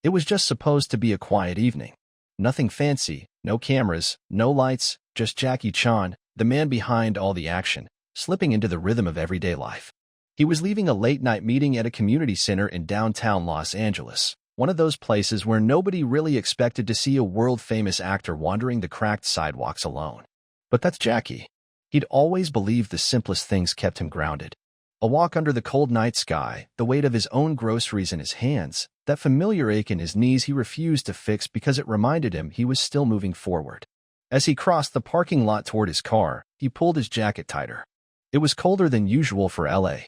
It was just supposed to be a quiet evening. Nothing fancy, no cameras, no lights, just Jackie Chan, the man behind all the action, slipping into the rhythm of everyday life. He was leaving a late-night meeting at a community center in downtown Los Angeles, one of those places where nobody really expected to see a world-famous actor wandering the cracked sidewalks alone. But that's Jackie. He'd always believed the simplest things kept him grounded. A walk under the cold night sky, the weight of his own groceries in his hands, that familiar ache in his knees he refused to fix because it reminded him he was still moving forward. As he crossed the parking lot toward his car, he pulled his jacket tighter. It was colder than usual for LA.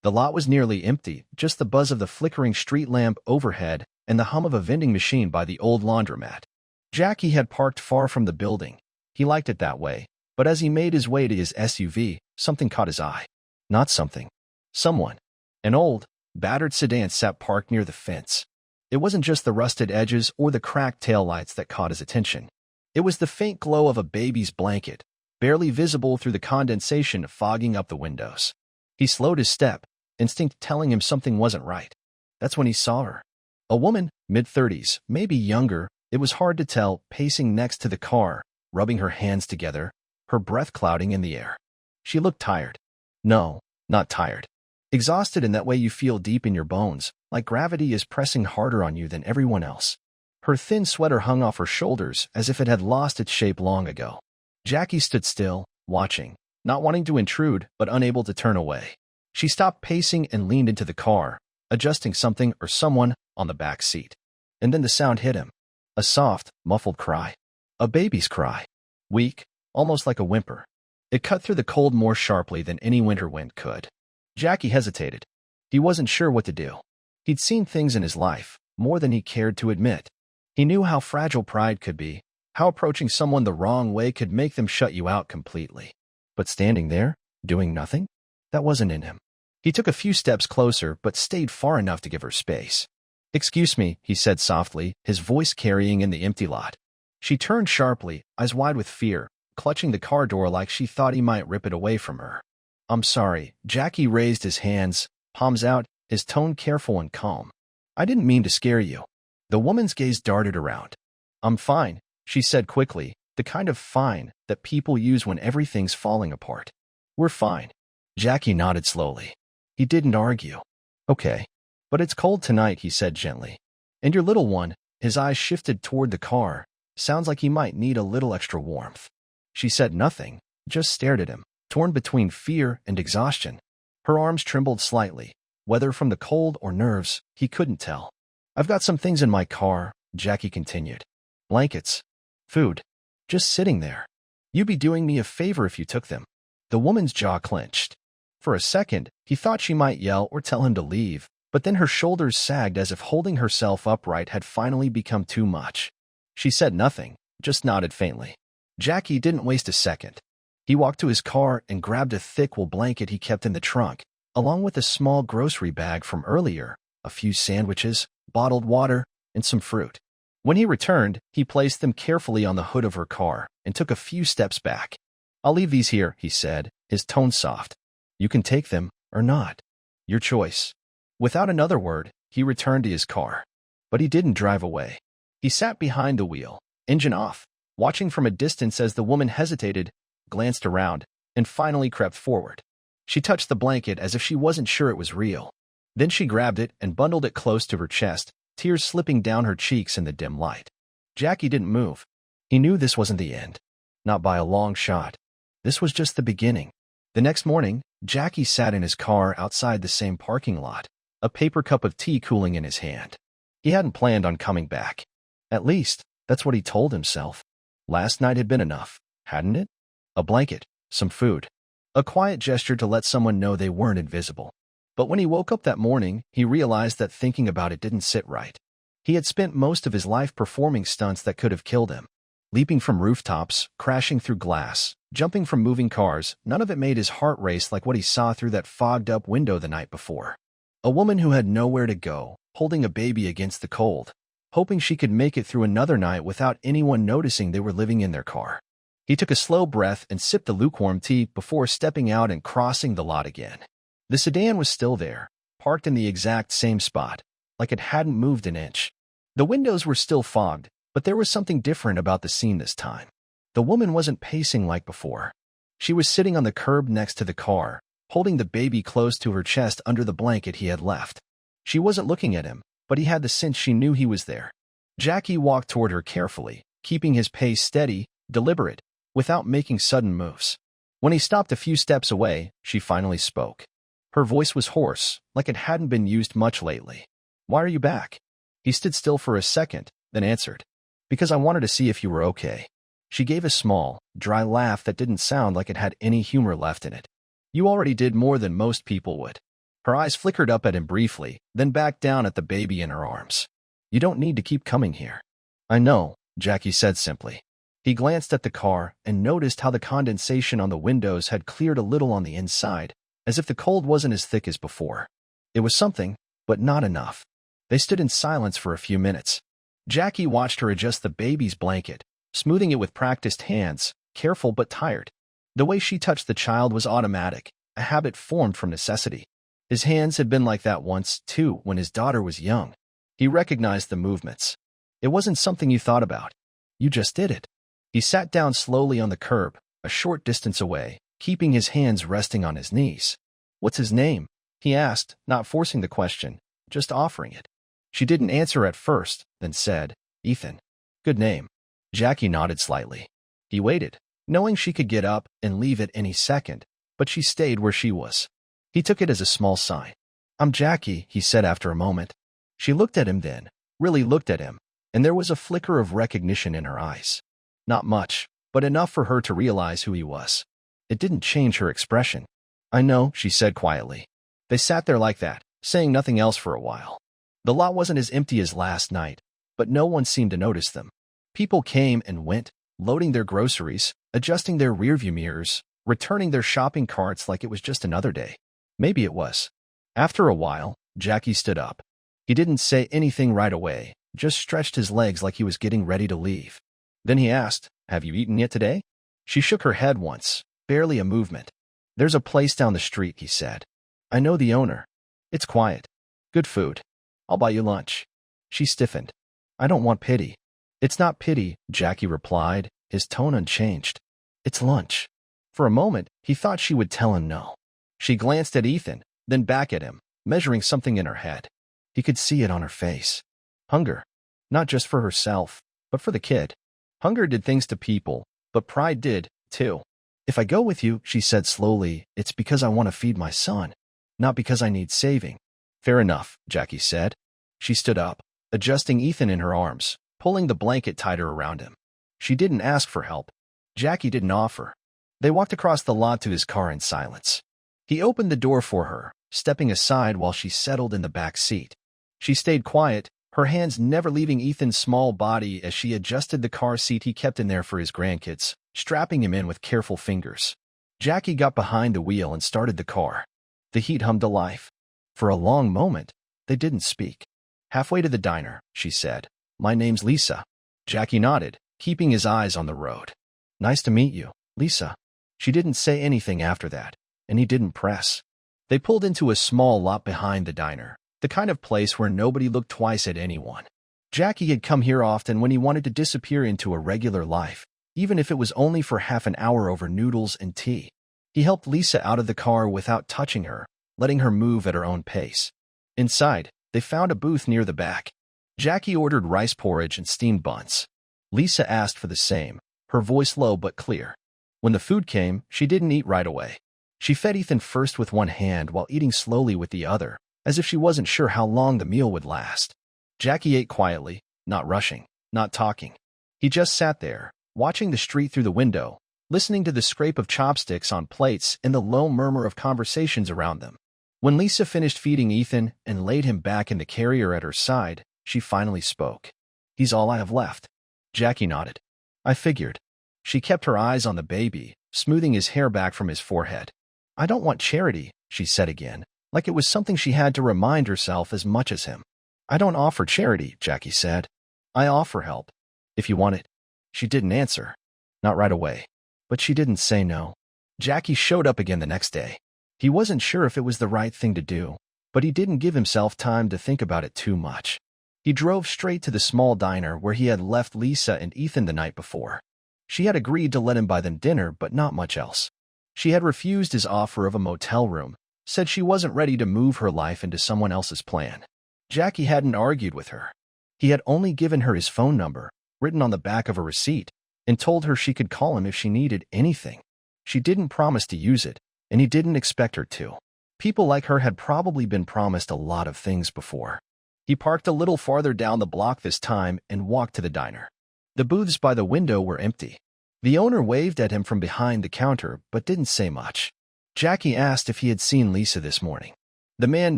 The lot was nearly empty, just the buzz of the flickering street lamp overhead and the hum of a vending machine by the old laundromat. Jackie had parked far from the building. He liked it that way, but as he made his way to his SUV, something caught his eye. Not something. Someone. An old, battered sedan sat parked near the fence. It wasn't just the rusted edges or the cracked taillights that caught his attention. It was the faint glow of a baby's blanket, barely visible through the condensation fogging up the windows. He slowed his step, instinct telling him something wasn't right. That's when he saw her. A woman, mid-30s, maybe younger, it was hard to tell, pacing next to the car, rubbing her hands together, her breath clouding in the air. She looked tired. No, not tired. Exhausted in that way you feel deep in your bones, like gravity is pressing harder on you than everyone else. Her thin sweater hung off her shoulders as if it had lost its shape long ago. Jackie stood still, watching, not wanting to intrude but unable to turn away. She stopped pacing and leaned into the car, adjusting something or someone on the back seat. And then the sound hit him. A soft, muffled cry. A baby's cry. Weak, almost like a whimper. It cut through the cold more sharply than any winter wind could. Jackie hesitated. He wasn't sure what to do. He'd seen things in his life, more than he cared to admit. He knew how fragile pride could be, how approaching someone the wrong way could make them shut you out completely. But standing there, doing nothing? That wasn't in him. He took a few steps closer but stayed far enough to give her space. "Excuse me," he said softly, his voice carrying in the empty lot. She turned sharply, eyes wide with fear, clutching the car door like she thought he might rip it away from her. "I'm sorry." Jackie raised his hands, palms out, his tone careful and calm. "I didn't mean to scare you." The woman's gaze darted around. "I'm fine," she said quickly, the kind of fine that people use when everything's falling apart. "We're fine." Jackie nodded slowly. He didn't argue. "Okay. But it's cold tonight," he said gently. "And your little one," his eyes shifted toward the car, "sounds like he might need a little extra warmth." She said nothing, just stared at him, torn between fear and exhaustion. Her arms trembled slightly, whether from the cold or nerves, he couldn't tell. "I've got some things in my car," Jackie continued. "Blankets. Food. Just sitting there. You'd be doing me a favor if you took them." The woman's jaw clenched. For a second, he thought she might yell or tell him to leave, but then her shoulders sagged as if holding herself upright had finally become too much. She said nothing, just nodded faintly. Jackie didn't waste a second. He walked to his car and grabbed a thick wool blanket he kept in the trunk, along with a small grocery bag from earlier, a few sandwiches, bottled water, and some fruit. When he returned, he placed them carefully on the hood of her car and took a few steps back. "I'll leave these here," he said, his tone soft. "You can take them or not. Your choice." Without another word, he returned to his car. But he didn't drive away. He sat behind the wheel, engine off, watching from a distance as the woman hesitated, glanced around, and finally crept forward. She touched the blanket as if she wasn't sure it was real. Then she grabbed it and bundled it close to her chest, tears slipping down her cheeks in the dim light. Jackie didn't move. He knew this wasn't the end. Not by a long shot. This was just the beginning. The next morning, Jackie sat in his car outside the same parking lot, a paper cup of tea cooling in his hand. He hadn't planned on coming back. At least, that's what he told himself. Last night had been enough, hadn't it? A blanket, some food. A quiet gesture to let someone know they weren't invisible. But when he woke up that morning, he realized that thinking about it didn't sit right. He had spent most of his life performing stunts that could have killed him. Leaping from rooftops, crashing through glass, jumping from moving cars, none of it made his heart race like what he saw through that fogged-up window the night before. A woman who had nowhere to go, holding a baby against the cold, hoping she could make it through another night without anyone noticing they were living in their car. He took a slow breath and sipped the lukewarm tea before stepping out and crossing the lot again. The sedan was still there, parked in the exact same spot, like it hadn't moved an inch. The windows were still fogged, but there was something different about the scene this time. The woman wasn't pacing like before. She was sitting on the curb next to the car, holding the baby close to her chest under the blanket he had left. She wasn't looking at him, but he had the sense she knew he was there. Jackie walked toward her carefully, keeping his pace steady, deliberate, without making sudden moves. When he stopped a few steps away, she finally spoke. Her voice was hoarse, like it hadn't been used much lately. "Why are you back?" He stood still for a second, then answered. "Because I wanted to see if you were okay." She gave a small, dry laugh that didn't sound like it had any humor left in it. "You already did more than most people would." Her eyes flickered up at him briefly, then back down at the baby in her arms. "You don't need to keep coming here." "I know," Jackie said simply. He glanced at the car and noticed how the condensation on the windows had cleared a little on the inside, as if the cold wasn't as thick as before. It was something, but not enough. They stood in silence for a few minutes. Jackie watched her adjust the baby's blanket, smoothing it with practiced hands, careful but tired. The way she touched the child was automatic, a habit formed from necessity. His hands had been like that once, too, when his daughter was young. He recognized the movements. It wasn't something you thought about. You just did it. He sat down slowly on the curb, a short distance away, keeping his hands resting on his knees. "What's his name?" he asked, not forcing the question, just offering it. She didn't answer at first, then said, "Ethan." "Good name." Jackie nodded slightly. He waited, knowing she could get up and leave at any second, but she stayed where she was. He took it as a small sign. "I'm Jackie," he said after a moment. She looked at him then, really looked at him, and there was a flicker of recognition in her eyes. Not much, but enough for her to realize who he was. It didn't change her expression. "I know," she said quietly. They sat there like that, saying nothing else for a while. The lot wasn't as empty as last night, but no one seemed to notice them. People came and went, loading their groceries, adjusting their rearview mirrors, returning their shopping carts like it was just another day. Maybe it was. After a while, Jackie stood up. He didn't say anything right away, just stretched his legs like he was getting ready to leave. Then he asked, "Have you eaten yet today?" She shook her head once, barely a movement. "There's a place down the street," he said. "I know the owner. It's quiet. Good food. I'll buy you lunch." She stiffened. "I don't want pity." "It's not pity," Jackie replied, his tone unchanged. "It's lunch." For a moment, he thought she would tell him no. She glanced at Ethan, then back at him, measuring something in her head. He could see it on her face. Hunger. Not just for herself, but for the kid. Hunger did things to people, but pride did, too. "If I go with you," she said slowly, "it's because I want to feed my son, not because I need saving." "Fair enough," Jackie said. She stood up, adjusting Ethan in her arms, pulling the blanket tighter around him. She didn't ask for help. Jackie didn't offer. They walked across the lot to his car in silence. He opened the door for her, stepping aside while she settled in the back seat. She stayed quiet, her hands never leaving Ethan's small body as she adjusted the car seat he kept in there for his grandkids, strapping him in with careful fingers. Jackie got behind the wheel and started the car. The heat hummed to life. For a long moment, they didn't speak. "Halfway to the diner," she said. "My name's Lisa." Jackie nodded, keeping his eyes on the road. "Nice to meet you, Lisa." She didn't say anything after that, and he didn't press. They pulled into a small lot behind the diner, the kind of place where nobody looked twice at anyone. Jackie had come here often when he wanted to disappear into a regular life, even if it was only for half an hour over noodles and tea. He helped Lisa out of the car without touching her, letting her move at her own pace. Inside, they found a booth near the back. Jackie ordered rice porridge and steamed buns. Lisa asked for the same, her voice low but clear. When the food came, she didn't eat right away. She fed Ethan first with one hand while eating slowly with the other, as if she wasn't sure how long the meal would last. Jackie ate quietly, not rushing, not talking. He just sat there, watching the street through the window, listening to the scrape of chopsticks on plates and the low murmur of conversations around them. When Lisa finished feeding Ethan and laid him back in the carrier at her side, she finally spoke. "He's all I have left." Jackie nodded. "I figured." She kept her eyes on the baby, smoothing his hair back from his forehead. "I don't want charity," she said again, like it was something she had to remind herself as much as him. "I don't offer charity," Jackie said. "I offer help. If you want it." She didn't answer. Not right away. But she didn't say no. Jackie showed up again the next day. He wasn't sure if it was the right thing to do, but he didn't give himself time to think about it too much. He drove straight to the small diner where he had left Lisa and Ethan the night before. She had agreed to let him buy them dinner, but not much else. She had refused his offer of a motel room, said she wasn't ready to move her life into someone else's plan. Jackie hadn't argued with her. He had only given her his phone number, written on the back of a receipt, and told her she could call him if she needed anything. She didn't promise to use it, and he didn't expect her to. People like her had probably been promised a lot of things before. He parked a little farther down the block this time and walked to the diner. The booths by the window were empty. The owner waved at him from behind the counter but didn't say much. Jackie asked if he had seen Lisa this morning. The man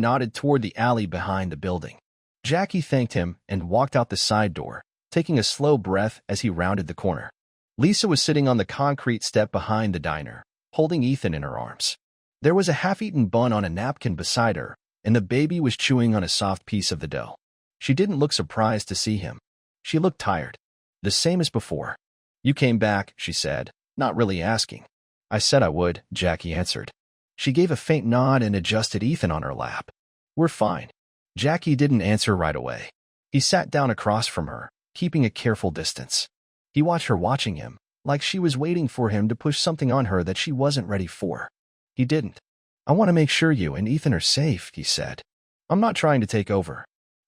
nodded toward the alley behind the building. Jackie thanked him and walked out the side door, taking a slow breath as he rounded the corner. Lisa was sitting on the concrete step behind the diner, holding Ethan in her arms. There was a half-eaten bun on a napkin beside her, and the baby was chewing on a soft piece of the dough. She didn't look surprised to see him. She looked tired. The same as before. "You came back," she said, not really asking. "I said I would," Jackie answered. She gave a faint nod and adjusted Ethan on her lap. "We're fine." Jackie didn't answer right away. He sat down across from her, keeping a careful distance. He watched her watching him, like she was waiting for him to push something on her that she wasn't ready for. He didn't. "I want to make sure you and Ethan are safe," he said. "I'm not trying to take over.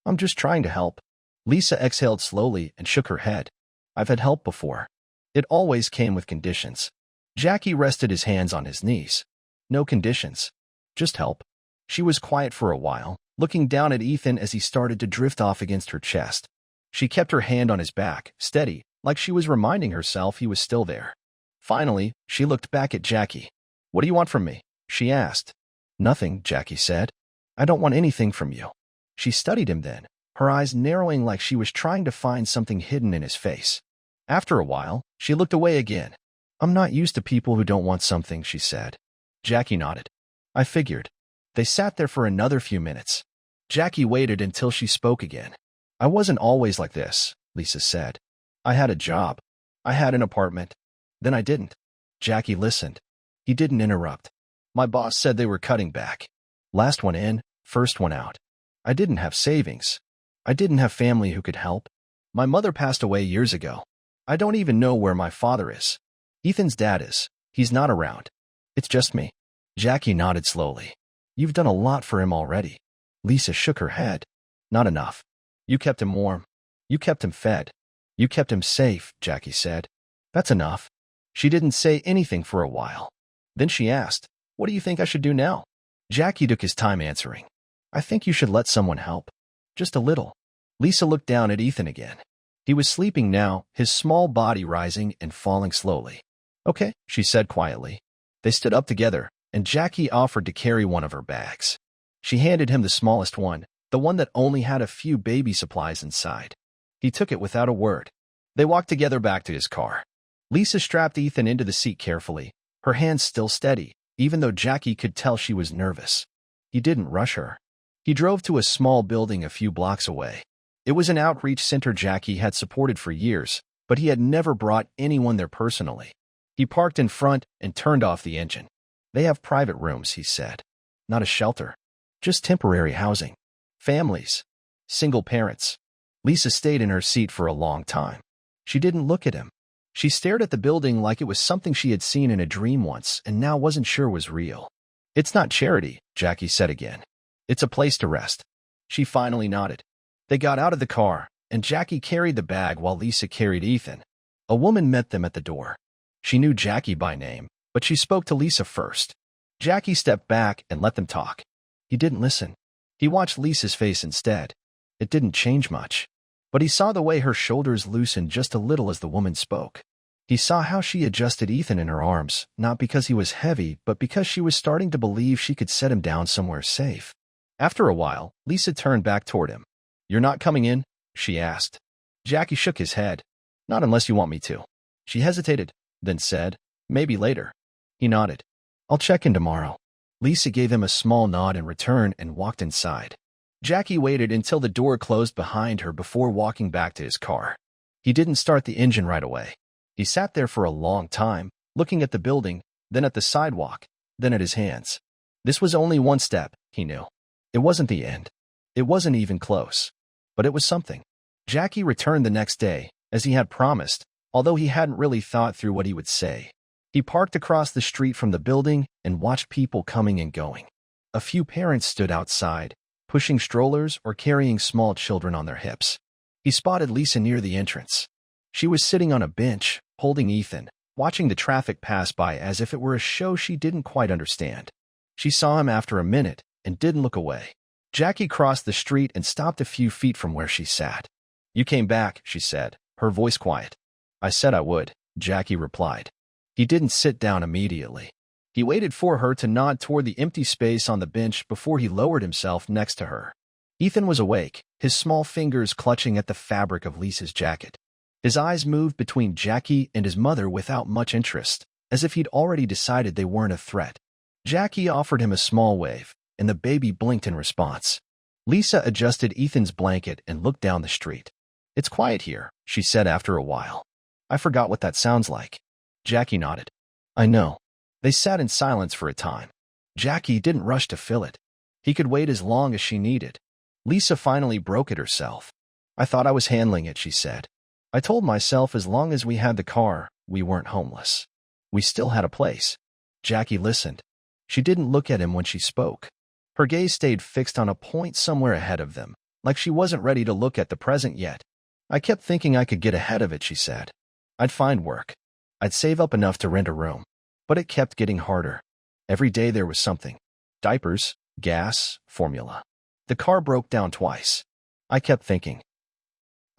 I'm just trying to help." Lisa exhaled slowly and shook her head. "I've had help before. It always came with conditions." Jackie rested his hands on his knees. "No conditions. Just help." She was quiet for a while, looking down at Ethan as he started to drift off against her chest. She kept her hand on his back, steady, like she was reminding herself he was still there. Finally, she looked back at Jackie. "What do you want from me?" she asked. "Nothing," Jackie said. "I don't want anything from you." She studied him then, her eyes narrowing like she was trying to find something hidden in his face. After a while, she looked away again. "I'm not used to people who don't want something," she said. Jackie nodded. "I figured." They sat there for another few minutes. Jackie waited until she spoke again. "I wasn't always like this," Lisa said. "I had a job. I had an apartment. Then I didn't." Jackie listened. He didn't interrupt. "My boss said they were cutting back. Last one in, first one out. I didn't have savings. I didn't have family who could help. My mother passed away years ago. I don't even know where my father is. Ethan's dad is. He's not around. It's just me." Jackie nodded slowly. "You've done a lot for him already." Lisa shook her head. "Not enough. You kept him warm. You kept him fed. You kept him safe," Jackie said. "That's enough." She didn't say anything for a while. Then she asked, "What do you think I should do now?" Jackie took his time answering. "I think you should let someone help. Just a little." Lisa looked down at Ethan again. He was sleeping now, his small body rising and falling slowly. "Okay," she said quietly. They stood up together, and Jackie offered to carry one of her bags. She handed him the smallest one, the one that only had a few baby supplies inside. He took it without a word. They walked together back to his car. Lisa strapped Ethan into the seat carefully, her hands still steady, even though Jackie could tell she was nervous. He didn't rush her. He drove to a small building a few blocks away. It was an outreach center Jackie had supported for years, but he had never brought anyone there personally. He parked in front and turned off the engine. "They have private rooms," he said. "Not a shelter. Just temporary housing. Families. Single parents." Lisa stayed in her seat for a long time. She didn't look at him. She stared at the building like it was something she had seen in a dream once and now wasn't sure was real. "It's not charity," Jackie said again. "It's a place to rest." She finally nodded. They got out of the car, and Jackie carried the bag while Lisa carried Ethan. A woman met them at the door. She knew Jackie by name, but she spoke to Lisa first. Jackie stepped back and let them talk. He didn't listen. He watched Lisa's face instead. It didn't change much. But he saw the way her shoulders loosened just a little as the woman spoke. He saw how she adjusted Ethan in her arms, not because he was heavy, but because she was starting to believe she could set him down somewhere safe. After a while, Lisa turned back toward him. "You're not coming in?" she asked. Jackie shook his head. "Not unless you want me to." She hesitated, then said, "Maybe later." He nodded. "I'll check in tomorrow." Lisa gave him a small nod in return and walked inside. Jackie waited until the door closed behind her before walking back to his car. He didn't start the engine right away. He sat there for a long time, looking at the building, then at the sidewalk, then at his hands. This was only one step, he knew. It wasn't the end. It wasn't even close. but it was something. Jackie returned the next day, as he had promised, although he hadn't really thought through what he would say. He parked across the street from the building and watched people coming and going. A few parents stood outside, pushing strollers or carrying small children on their hips. He spotted Lisa near the entrance. She was sitting on a bench, holding Ethan, watching the traffic pass by as if it were a show she didn't quite understand. She saw him after a minute and didn't look away. Jackie crossed the street and stopped a few feet from where she sat. "You came back," she said, her voice quiet. "I said I would," Jackie replied. He didn't sit down immediately. He waited for her to nod toward the empty space on the bench before he lowered himself next to her. Ethan was awake, his small fingers clutching at the fabric of Lisa's jacket. His eyes moved between Jackie and his mother without much interest, as if he'd already decided they weren't a threat. Jackie offered him a small wave, and the baby blinked in response. Lisa adjusted Ethan's blanket and looked down the street. "It's quiet here," she said after a while. "I forgot what that sounds like." Jackie nodded. "I know." They sat in silence for a time. Jackie didn't rush to fill it. He could wait as long as she needed. Lisa finally broke it herself. "I thought I was handling it," she said. "I told myself as long as we had the car, we weren't homeless. We still had a place." Jackie listened. She didn't look at him when she spoke. Her gaze stayed fixed on a point somewhere ahead of them, like she wasn't ready to look at the present yet. "I kept thinking I could get ahead of it," she said. "I'd find work. I'd save up enough to rent a room. But it kept getting harder. Every day there was something. Diapers, gas, formula. The car broke down twice. I kept thinking,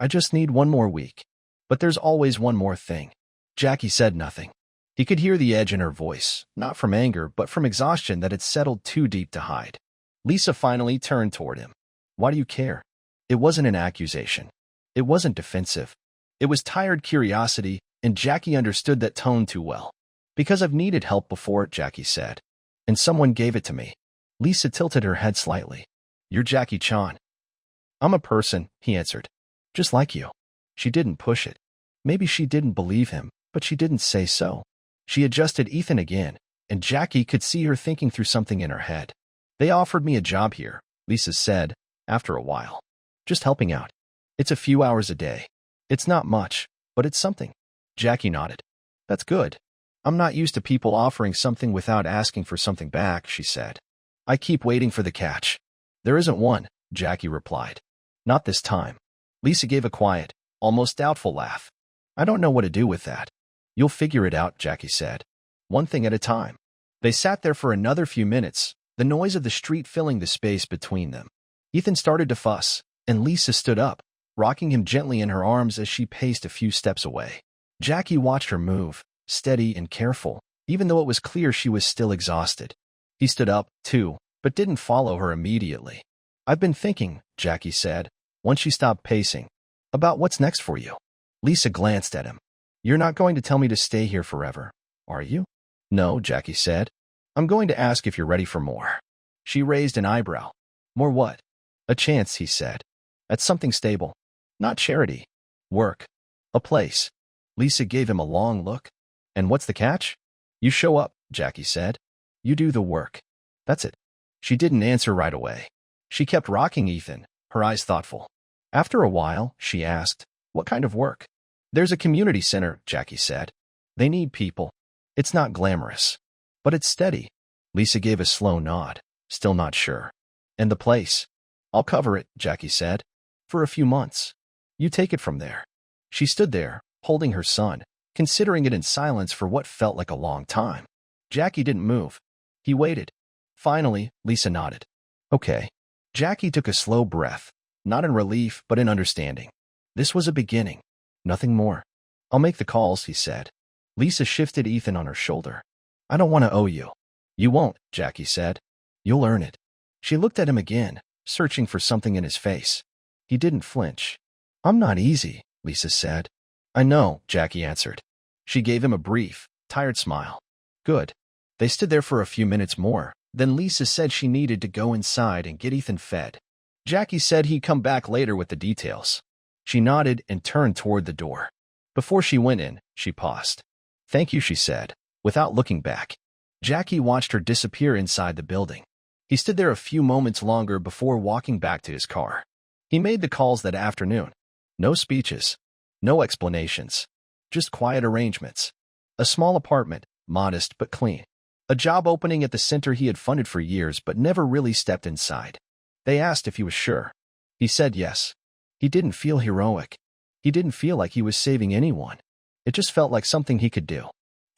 I just need one more week. But there's always one more thing." Jackie said nothing. He could hear the edge in her voice, not from anger, but from exhaustion that had settled too deep to hide. Lisa finally turned toward him. "Why do you care?" It wasn't an accusation. It wasn't defensive. It was tired curiosity, and Jackie understood that tone too well. "Because I've needed help before," Jackie said. "And someone gave it to me." Lisa tilted her head slightly. "You're Jackie Chan." "I'm a person," he answered. "Just like you." She didn't push it. Maybe she didn't believe him, but she didn't say so. She adjusted Ethan again, and Jackie could see her thinking through something in her head. "They offered me a job here," Lisa said, after a while. "Just helping out. It's a few hours a day. It's not much, but it's something." Jackie nodded. "That's good. I'm not used to people offering something without asking for something back," she said. "I keep waiting for the catch." "There isn't one," Jackie replied. "Not this time." Lisa gave a quiet, almost doubtful laugh. "I don't know what to do with that." "You'll figure it out," Jackie said. "One thing at a time." They sat there for another few minutes, the noise of the street filling the space between them. Ethan started to fuss, and Lisa stood up, rocking him gently in her arms as she paced a few steps away. Jackie watched her move, steady and careful, even though it was clear she was still exhausted. He stood up, too, but didn't follow her immediately. "I've been thinking," Jackie said, once she stopped pacing, "about what's next for you." Lisa glanced at him. "You're not going to tell me to stay here forever, are you?" "No," Jackie said. "I'm going to ask if you're ready for more." She raised an eyebrow. "More what?" "A chance," he said. "At something stable. Not charity. Work. A place." Lisa gave him a long look. "And what's the catch?" "You show up," Jackie said. "You do the work. That's it." She didn't answer right away. She kept rocking Ethan, her eyes thoughtful. After a while, she asked, "What kind of work?" "There's a community center," Jackie said. "They need people. It's not glamorous, but it's steady." Lisa gave a slow nod, still not sure. "And the place?" "I'll cover it," Jackie said. "For a few months. You take it from there." She stood there, holding her son, considering it in silence for what felt like a long time. Jackie didn't move. He waited. Finally, Lisa nodded. "Okay." Jackie took a slow breath, not in relief but in understanding. This was a beginning, nothing more. "I'll make the calls," he said. Lisa shifted Ethan on her shoulder. "I don't want to owe you." "You won't," Jackie said. "You'll earn it." She looked at him again, searching for something in his face. He didn't flinch. "I'm not easy," Lisa said. "I know," Jackie answered. She gave him a brief, tired smile. "Good." They stood there for a few minutes more. Then Lisa said she needed to go inside and get Ethan fed. Jackie said he'd come back later with the details. She nodded and turned toward the door. Before she went in, she paused. "Thank you," she said, without looking back. Jackie watched her disappear inside the building. He stood there a few moments longer before walking back to his car. He made the calls that afternoon. No speeches, no explanations, just quiet arrangements. A small apartment, modest but clean. A job opening at the center he had funded for years but never really stepped inside. They asked if he was sure. He said yes. He didn't feel heroic. He didn't feel like he was saving anyone. It just felt like something he could do.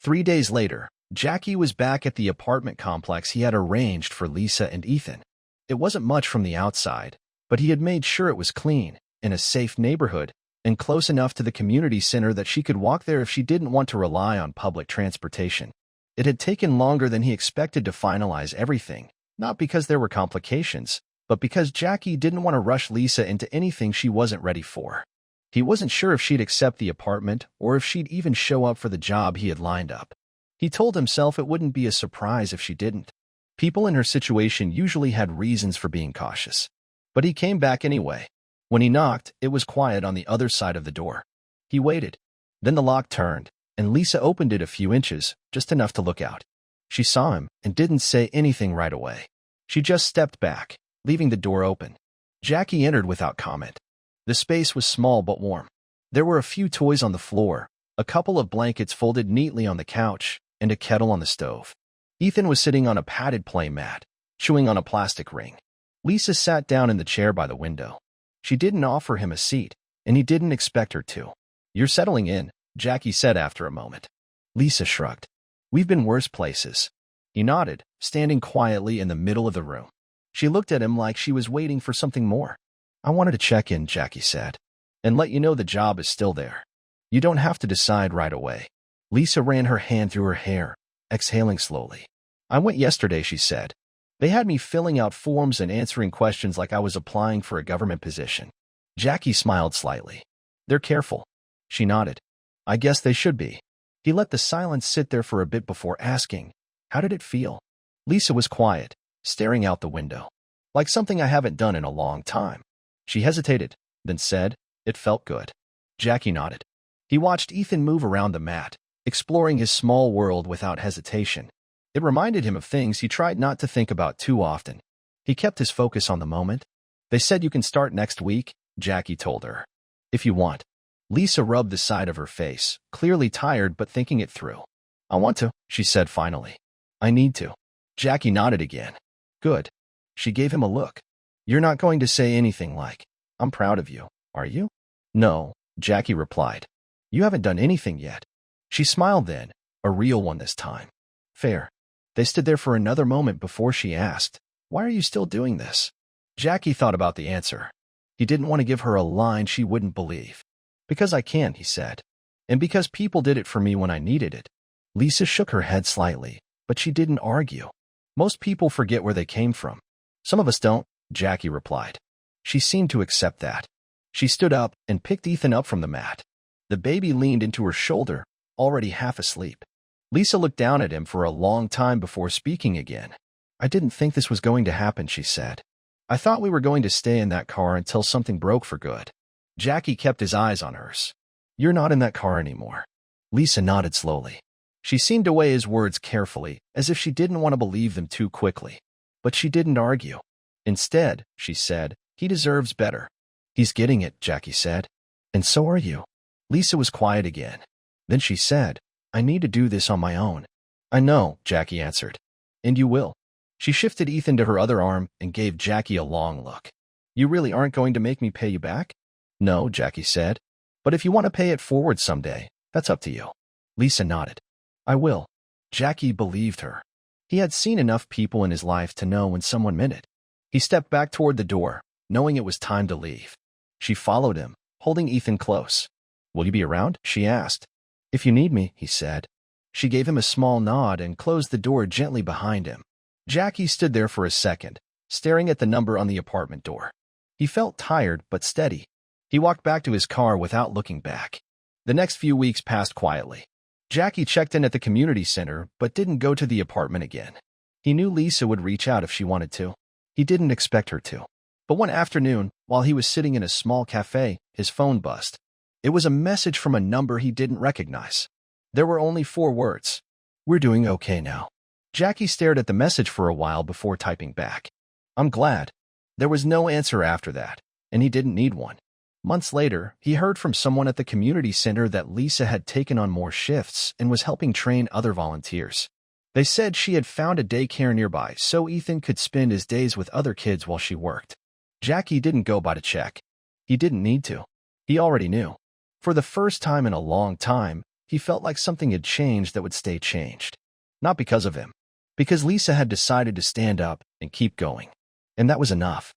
3 days later, Jackie was back at the apartment complex he had arranged for Lisa and Ethan. It wasn't much from the outside, but he had made sure it was clean, in a safe neighborhood, and close enough to the community center that she could walk there if she didn't want to rely on public transportation. It had taken longer than he expected to finalize everything, not because there were complications, but because Jackie didn't want to rush Lisa into anything she wasn't ready for. He wasn't sure if she'd accept the apartment or if she'd even show up for the job he had lined up. He told himself it wouldn't be a surprise if she didn't. People in her situation usually had reasons for being cautious. But he came back anyway. When he knocked, it was quiet on the other side of the door. He waited. Then the lock turned, and Lisa opened it a few inches, just enough to look out. She saw him and didn't say anything right away. She just stepped back, leaving the door open. Jackie entered without comment. The space was small but warm. There were a few toys on the floor, a couple of blankets folded neatly on the couch, and a kettle on the stove. Ethan was sitting on a padded play mat, chewing on a plastic ring. Lisa sat down in the chair by the window. She didn't offer him a seat, and he didn't expect her to. "You're settling in," Jackie said after a moment. Lisa shrugged. "We've been worse places." He nodded, standing quietly in the middle of the room. She looked at him like she was waiting for something more. "I wanted to check in," Jackie said, "and let you know the job is still there. You don't have to decide right away." Lisa ran her hand through her hair, exhaling slowly. "I went yesterday," she said. "They had me filling out forms and answering questions like I was applying for a government position." Jackie smiled slightly. "They're careful." She nodded. "I guess they should be." He let the silence sit there for a bit before asking, "How did it feel?" Lisa was quiet, staring out the window. "Like something I haven't done in a long time." She hesitated, then said, "It felt good." Jackie nodded. He watched Ethan move around the mat, exploring his small world without hesitation. It reminded him of things he tried not to think about too often. He kept his focus on the moment. "They said you can start next week," Jackie told her. "If you want." Lisa rubbed the side of her face, clearly tired but thinking it through. "I want to," she said finally. "I need to." Jackie nodded again. "Good." She gave him a look. "You're not going to say anything like, 'I'm proud of you,' are you?" "No," Jackie replied. "You haven't done anything yet." She smiled then, a real one this time. "Fair." They stood there for another moment before she asked, "Why are you still doing this?" Jackie thought about the answer. He didn't want to give her a line she wouldn't believe. "Because I can," he said. "And because people did it for me when I needed it." Lisa shook her head slightly, but she didn't argue. "Most people forget where they came from." "Some of us don't," Jackie replied. She seemed to accept that. She stood up and picked Ethan up from the mat. The baby leaned into her shoulder, already half asleep. Lisa looked down at him for a long time before speaking again. "I didn't think this was going to happen," she said. "I thought we were going to stay in that car until something broke for good." Jackie kept his eyes on hers. "You're not in that car anymore." Lisa nodded slowly. She seemed to weigh his words carefully, as if she didn't want to believe them too quickly. But she didn't argue. "Instead," she said, "he deserves better." "He's getting it," Jackie said. "And so are you." Lisa was quiet again. Then she said, "I need to do this on my own." "I know," Jackie answered. "And you will." She shifted Ethan to her other arm and gave Jackie a long look. "You really aren't going to make me pay you back?" "No," Jackie said. "But if you want to pay it forward someday, that's up to you." Lisa nodded. "I will." Jackie believed her. He had seen enough people in his life to know when someone meant it. He stepped back toward the door, knowing it was time to leave. She followed him, holding Ethan close. "Will you be around?" she asked. "If you need me," he said. She gave him a small nod and closed the door gently behind him. Jackie stood there for a second, staring at the number on the apartment door. He felt tired but steady. He walked back to his car without looking back. The next few weeks passed quietly. Jackie checked in at the community center but didn't go to the apartment again. He knew Lisa would reach out if she wanted to. He didn't expect her to. But one afternoon, while he was sitting in a small cafe, his phone buzzed. It was a message from a number he didn't recognize. There were only 4 words. "We're doing okay now." Jackie stared at the message for a while before typing back, "I'm glad." There was no answer after that, and he didn't need one. Months later, he heard from someone at the community center that Lisa had taken on more shifts and was helping train other volunteers. They said she had found a daycare nearby so Ethan could spend his days with other kids while she worked. Jackie didn't go by to check. He didn't need to. He already knew. For the first time in a long time, he felt like something had changed that would stay changed. Not because of him. Because Lisa had decided to stand up and keep going. And that was enough.